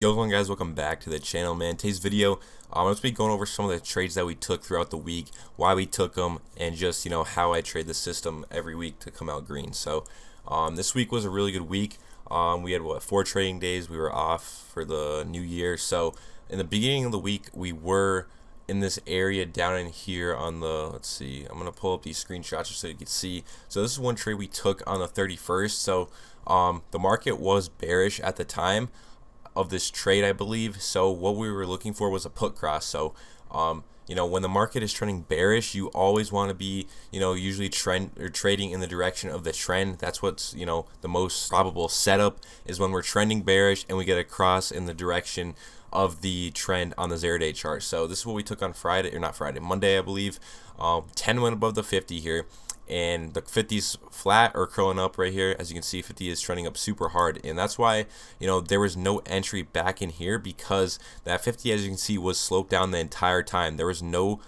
Yo, everyone, guys, welcome back to the channel, man. Today's video, I'm going to be going over some of the trades that we took throughout the week, why we took them, and just, how I trade the system every week to come out green. So, this week was a really good week. We had, 4 trading days. We were off for the new year. So, in the beginning of the week, we were in this area down in here on the, let's see, I'm going to pull up these screenshots just so you can see. So, this is one trade we took on the 31st. So, the market was bearish at the time of this trade, I believe. So what we were looking for was a put cross. So when the market is trending bearish, you always want to be, usually trend or trading in the direction of the trend. That's what's, the most probable setup is when we're trending bearish and we get a cross in the direction of the trend on the 0-day chart. So this is what we took on Friday, or not Friday, Monday, I believe. 10 went above the 50 here, and the 50's flat or curling up right here. As you can see, 50 is trending up super hard, and that's why there was no entry back in here, because that 50, as you can see, was sloped down the entire time. There was no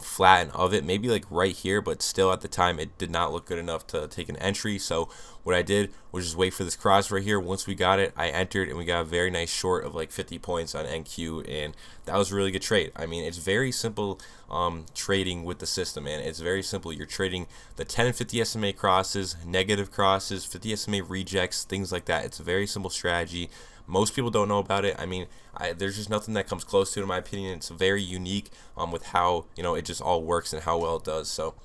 flatten of it, maybe like right here, but still at the time it did not look good enough to take an entry. So what I did was just wait for this cross right here. Once we got it, I entered, and we got a very nice short of like 50 points on NQ, and that was a really good trade. I mean, it's very simple trading with the system, man. It's very simple. You're trading the 10 and 50 SMA crosses, negative crosses, 50 SMA rejects, things like that. It's a very simple strategy. Most people don't know about it. I mean, there's just nothing that comes close to it, in my opinion. It's very unique with how it just all works and how well it does. So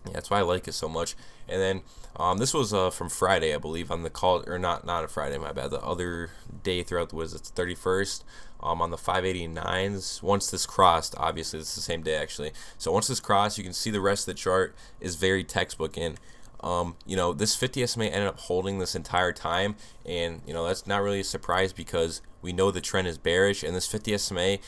yeah, that's why I like it so much. And then this was from Friday, I believe, on the call, or not a Friday, my bad. The other day throughout the, was it 31st, on the 589s. Once this crossed, obviously it's the same day actually. So once this crossed, you can see the rest of the chart is very textbook. And this 50 SMA ended up holding this entire time, and that's not really a surprise because we know the trend is bearish, and this 50 SMA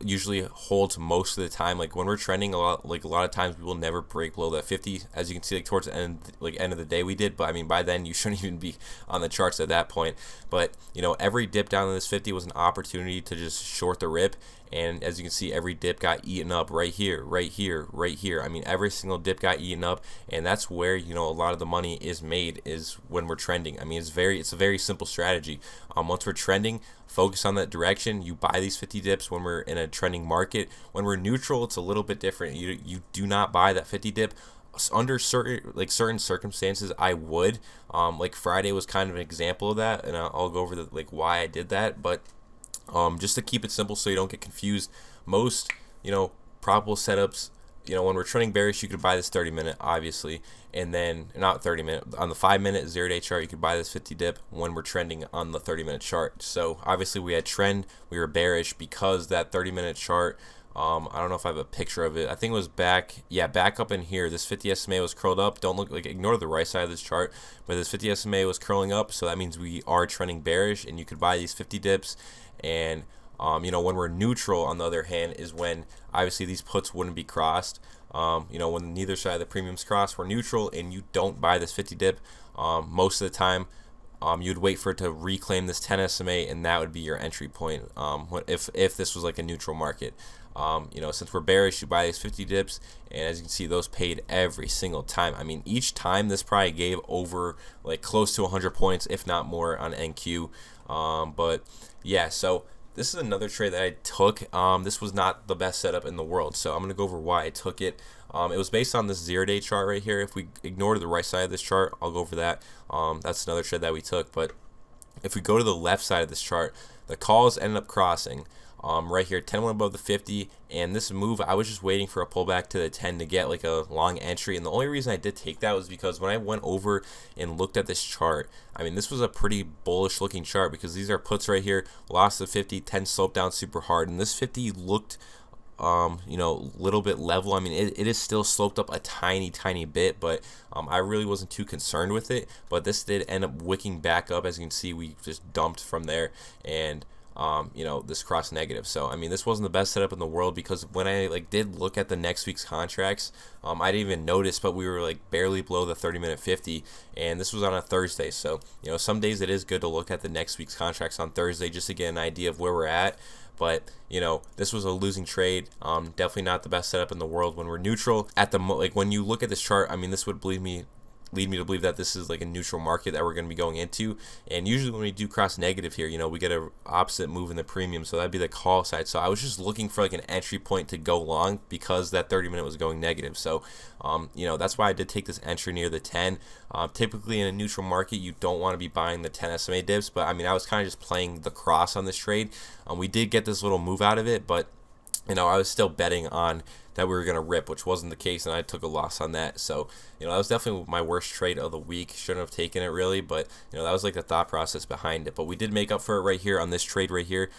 usually holds most of the time. Like when we're trending a lot of times we will never break below that 50, as you can see, like towards the end of the day we did, but I mean by then you shouldn't even be on the charts at that point. But every dip down to this 50 was an opportunity to just short the rip, and as you can see, every dip got eaten up right here, right here, right here. I mean, every single dip got eaten up, and that's where a lot of the money is made, is when we're trending. I mean, it's a very simple strategy. Once we're trending, focus on that direction. You buy these 50 dips when we're in a trending market. When we're neutral, it's a little bit different. You do not buy that 50 dip. Under certain circumstances, I would. Like Friday was kind of an example of that, and I'll go over why I did that. But just to keep it simple so you don't get confused, most probable setups, when we're trending bearish, you could buy this 30-minute, obviously, and then not 30-minute, on the 5-minute 0-day chart, you could buy this 50 dip when we're trending on the 30-minute chart. So obviously we had trend, we were bearish because that 30-minute chart, I don't know if I have a picture of it. I think it was back up in here. This 50 SMA was curled up. Don't look, ignore the right side of this chart, but this 50 SMA was curling up, so that means we are trending bearish, and you could buy these 50 dips. And when we're neutral, on the other hand, is when obviously these puts wouldn't be crossed. When neither side of the premiums cross, we're neutral, and you don't buy this 50 dip. Most of the time, you'd wait for it to reclaim this 10 SMA, and that would be your entry point. If this was like a neutral market, since we're bearish, you buy these 50 dips, and as you can see, those paid every single time. I mean, each time this probably gave over close to 100 points, if not more, on NQ. But yeah, so this is another trade that I took. This was not the best setup in the world, so I'm going to go over why I took it. It was based on this 0-day chart right here. If we ignore the right side of this chart, I'll go over that. That's another trade that we took. But if we go to the left side of this chart, the calls ended up crossing. Right here, 10 went above the 50, and this move, I was just waiting for a pullback to the 10 to get a long entry. And the only reason I did take that was because when I went over and looked at this chart, I mean, this was a pretty bullish looking chart, because these are puts right here, lost the 50, 10 sloped down super hard, and this 50 looked little bit level. I mean, it is still sloped up a tiny bit, but I really wasn't too concerned with it. But this did end up wicking back up. As you can see, we just dumped from there, and this cross negative. So I mean, this wasn't the best setup in the world, because when I did look at the next week's contracts, I didn't even notice, but we were barely below the 30-minute 50, and this was on a Thursday. So some days it is good to look at the next week's contracts on Thursday just to get an idea of where we're at. But this was a losing trade. Definitely not the best setup in the world when we're neutral. At the when you look at this chart, I mean, this would believe me, lead me to believe that this is like a neutral market that we're going to be going into. And usually when we do cross negative here, we get a opposite move in the premium, so that'd be the call side. So I was just looking for like an entry point to go long because that 30-minute was going negative. So that's why I did take this entry near the 10. Typically in a neutral market, you don't want to be buying the 10 SMA dips, but I was kind of just playing the cross on this trade. We did get this little move out of it, but I was still betting on that we were going to rip, which wasn't the case, and I took a loss on that. So, that was definitely my worst trade of the week. Shouldn't have taken it really, but, that was like the thought process behind it. But we did make up for it right here on this trade right here.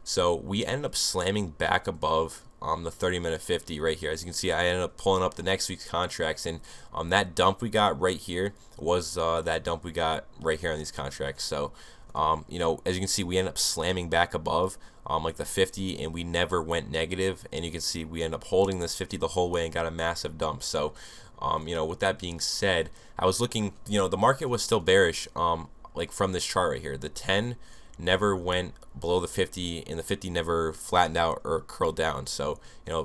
So we ended up slamming back above the 30-minute 50 right here. As you can see, I ended up pulling up the next week's contracts, and that dump we got right here was that dump we got right here on these contracts. So, as you can see, we ended up slamming back above like the 50, and we never went negative. And you can see we ended up holding this 50 the whole way and got a massive dump. So, with that being said, I was looking, the market was still bearish, like from this chart right here. The 10 never went below the 50, and the 50 never flattened out or curled down. So,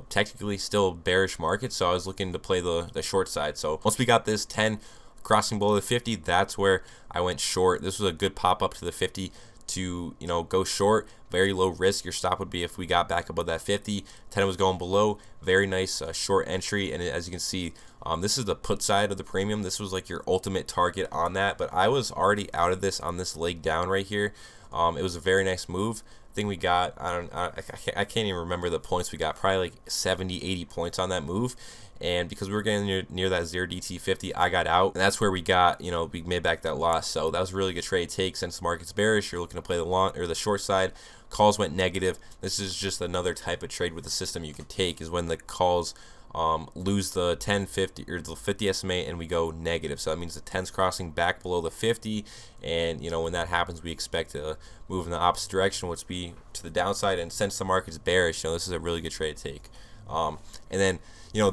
technically still bearish market. So I was looking to play the short side. So once we got this 10 crossing below the 50, that's where I went short. This was a good pop up to the 50 to go short. Very low risk. Your stop would be if we got back above that 50. 10 was going below. Very nice short entry. And as you can see, this is the put side of the premium. This was like your ultimate target on that, but I was already out of this on this leg down right here. It was a very nice move. I think we got, I can't even remember the points we got, probably like 70, 80 points on that move. And because we were getting near that 0DT50, I got out, and that's where we got, we made back that loss. So that was a really good trade to take. Since the market's bearish, you're looking to play the long or the short side. Calls went negative. This is just another type of trade with the system you can take, is when the calls lose the 10, 50 or the 50 SMA and we go negative. So that means the 10's crossing back below the 50, and when that happens, we expect to move in the opposite direction, which be to the downside. And since the market's bearish, this is a really good trade to take. And then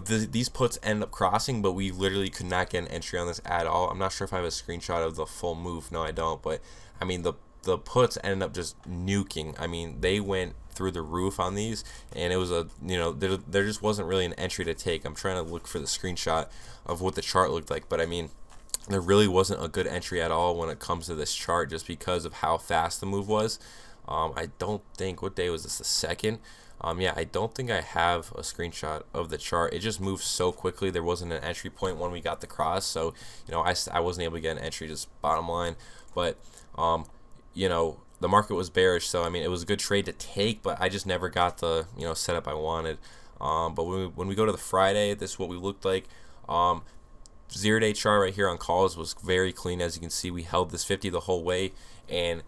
these puts end up crossing, but we literally could not get an entry on this at all. I'm not sure if I have a screenshot of the full move. No, I don't. But the puts ended up just nuking. They went through the roof on these, and it was there just wasn't really an entry to take. I'm trying to look for the screenshot of what the chart looked like, but there really wasn't a good entry at all when it comes to this chart, just because of how fast the move was. I don't think, what day was this, the 2nd? Yeah, I don't think I have a screenshot of the chart. It just moved so quickly. There wasn't an entry point when we got the cross, so I wasn't able to get an entry, just bottom line. But the market was bearish, so it was a good trade to take, but I just never got the setup I wanted. But when we go to the Friday, this is what we looked like. 0-day chart right here on calls was very clean. As you can see, we held this 50 the whole way, and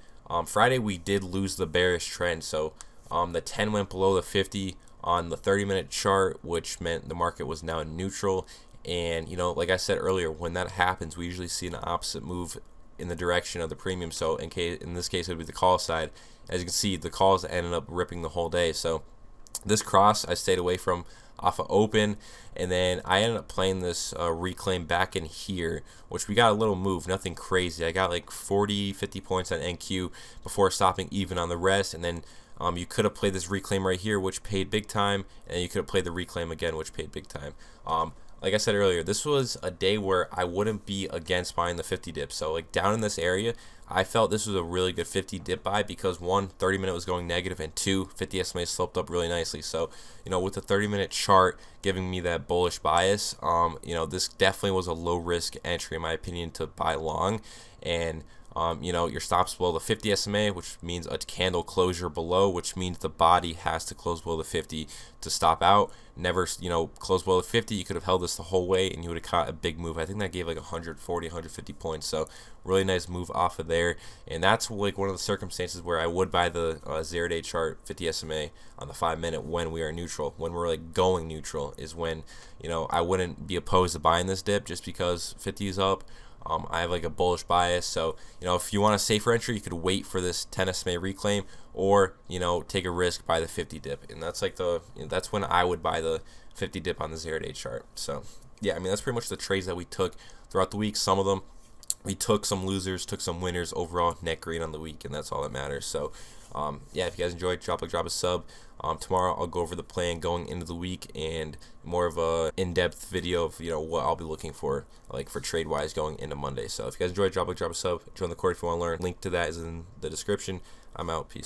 Friday we did lose the bearish trend. So the 10 went below the 50 on the 30-minute chart, which meant the market was now neutral. And like I said earlier, when that happens, we usually see an opposite move in the direction of the premium. So in this case, it would be the call side. As you can see, the calls ended up ripping the whole day. So this cross I stayed away from off of open, and then I ended up playing this reclaim back in here, which we got a little move, nothing crazy. I got like 40-50 points on NQ before stopping even on the rest. And then you could have played this reclaim right here, which paid big time, and you could have played the reclaim again, which paid big time. Like I said earlier, this was a day where I wouldn't be against buying the 50 dip. So like down in this area, I felt this was a really good 50 dip buy, because 1, 30-minute was going negative, and 2, 50 SMA sloped up really nicely. So with the 30-minute chart giving me that bullish bias, this definitely was a low risk entry in my opinion to buy long. And your stops below the 50 SMA, which means a candle closure below, which means the body has to close below the 50 to stop out. Never, close below the 50, you could have held this the whole way and you would have caught a big move. I think that gave like 140, 150 points. So really nice move off of there. And that's like one of the circumstances where I would buy the 0-day chart 50 SMA on the 5-minute when we are neutral. When we're like going neutral is when, I wouldn't be opposed to buying this dip just because 50 is up. I have like a bullish bias, so if you want a safer entry, you could wait for this 10 SMA reclaim, or take a risk, buy the 50 dip, and that's like that's when I would buy the 50 dip on the 0-day chart. So yeah, that's pretty much the trades that we took throughout the week. Some of them we took some losers, took some winners. Overall net green on the week, and that's all that matters. So Yeah, if you guys enjoyed, drop a sub. Tomorrow I'll go over the plan going into the week and more of a in-depth video of what I'll be looking for, like for trade wise going into Monday. So if you guys enjoyed, drop a sub. Join the court if you want to learn. Link to that is in the description. I'm out. Peace.